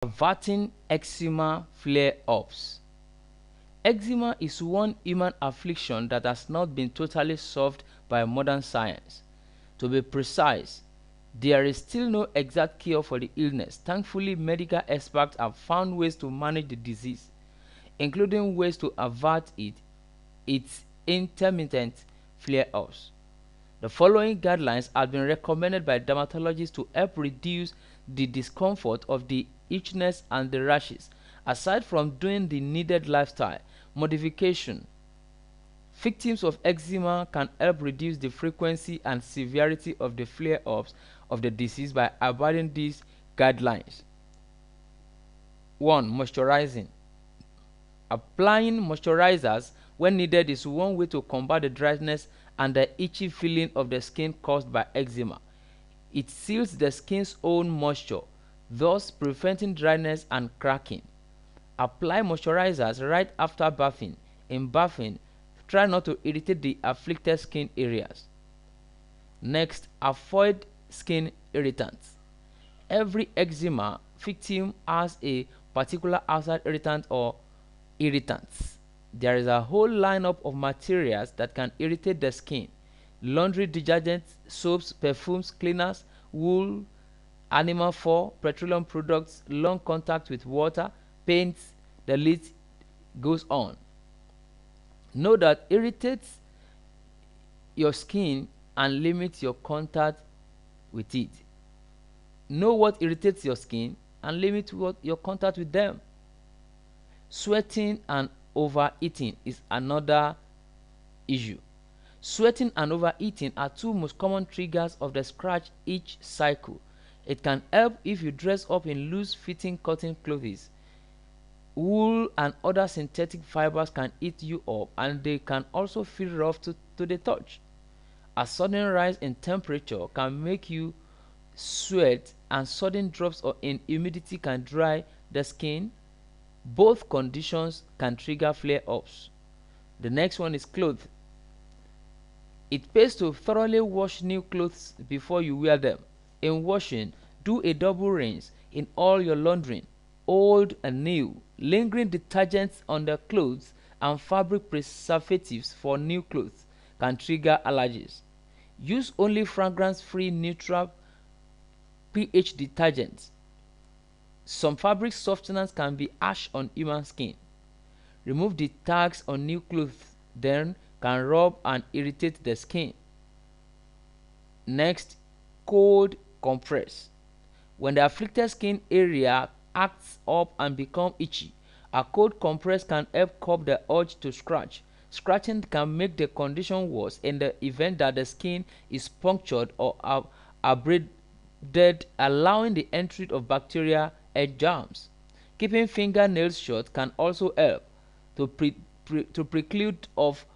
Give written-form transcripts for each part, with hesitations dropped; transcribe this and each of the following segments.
Averting eczema flare-ups. Eczema is one human affliction that has not been totally solved by modern science. To be precise, there is still no exact cure for the illness. Thankfully, medical experts have found ways to manage the disease, including ways to avert its intermittent flare-ups. The following guidelines have been recommended by dermatologists to help reduce the discomfort of the itchiness and the rashes. Aside from doing the needed lifestyle modification, victims of eczema can help reduce the frequency and severity of the flare-ups of the disease by abiding these guidelines. 1. Moisturizing. Applying moisturizers when needed is one way to combat the dryness and the itchy feeling of the skin caused by eczema. It seals the skin's own moisture, thus preventing dryness and cracking. Apply moisturizers right after bathing. In bathing, try not to irritate the afflicted skin areas. Next, avoid skin irritants. Every eczema victim has a particular outside irritant or irritants. There is a whole lineup of materials that can irritate the skin: laundry detergents, soaps, perfumes, cleaners, wool, animal fur, petroleum products, long contact with water, paints. The list goes on. Know that irritates your skin and limit your contact with it. Know what irritates your skin and limit your contact with them. Sweating and overeating is another issue. Sweating and overeating are two most common triggers of the scratch itch cycle. It can help if you dress up in loose-fitting cotton clothes. Wool and other synthetic fibers can eat you up, and they can also feel rough to the touch. A sudden rise in temperature can make you sweat, and sudden drops in humidity can dry the skin. Both conditions can trigger flare-ups. The next one is clothes. It pays to thoroughly wash new clothes before you wear them. In washing, do a double rinse in all your laundry, old and new. Lingering detergents on the clothes and fabric preservatives for new clothes can trigger allergies. Use only fragrance-free neutral pH detergents. Some fabric softeners can be harsh on human skin. Remove the tags on new clothes, then can rub and irritate the skin. Next, cold compress. When the afflicted skin area acts up and becomes itchy, a cold compress can help curb the urge to scratch. Scratching can make the condition worse in the event that the skin is punctured or abraded, allowing the entry of bacteria and germs. Keeping fingernails short can also help to preclude of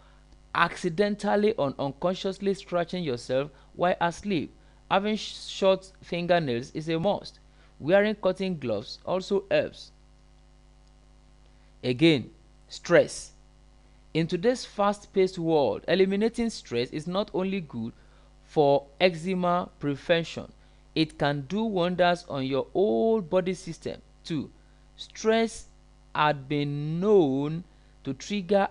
accidentally or unconsciously scratching yourself while asleep. Having short fingernails is a must. Wearing cotton gloves also helps. Again, stress. In today's fast-paced world, eliminating stress is not only good for eczema prevention, it can do wonders on your whole body system too. Stress had been known to trigger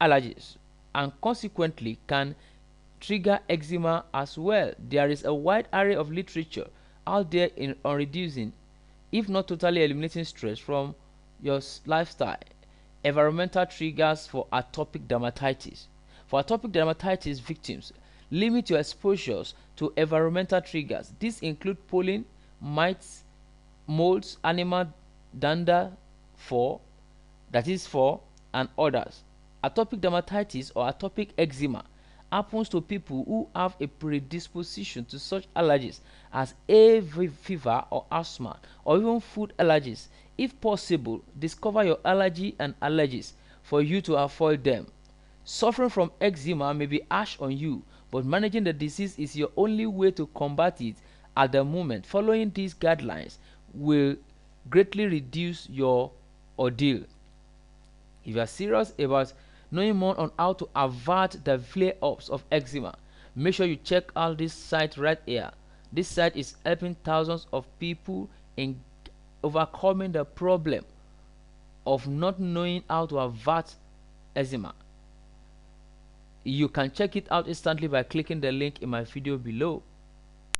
allergies and consequently can trigger eczema as well. There is a wide array of literature out there on reducing, if not totally eliminating, stress from your lifestyle. Environmental triggers for atopic dermatitis. For atopic dermatitis victims, limit your exposures to environmental triggers. These include pollen, mites, molds, animal dander, fur, and others. Atopic dermatitis or atopic eczema happens to people who have a predisposition to such allergies as fever or asthma or even food allergies. If possible, discover your allergy and allergies for you to avoid them. Suffering from eczema may be harsh on you, but managing the disease is your only way to combat it at the moment. Following these guidelines will greatly reduce your ordeal. If you are serious about knowing more on how to avert the flare-ups of eczema, make sure you check out this site right here. This site is helping thousands of people in overcoming the problem of not knowing how to avert eczema. You can check it out instantly by clicking the link in my video below.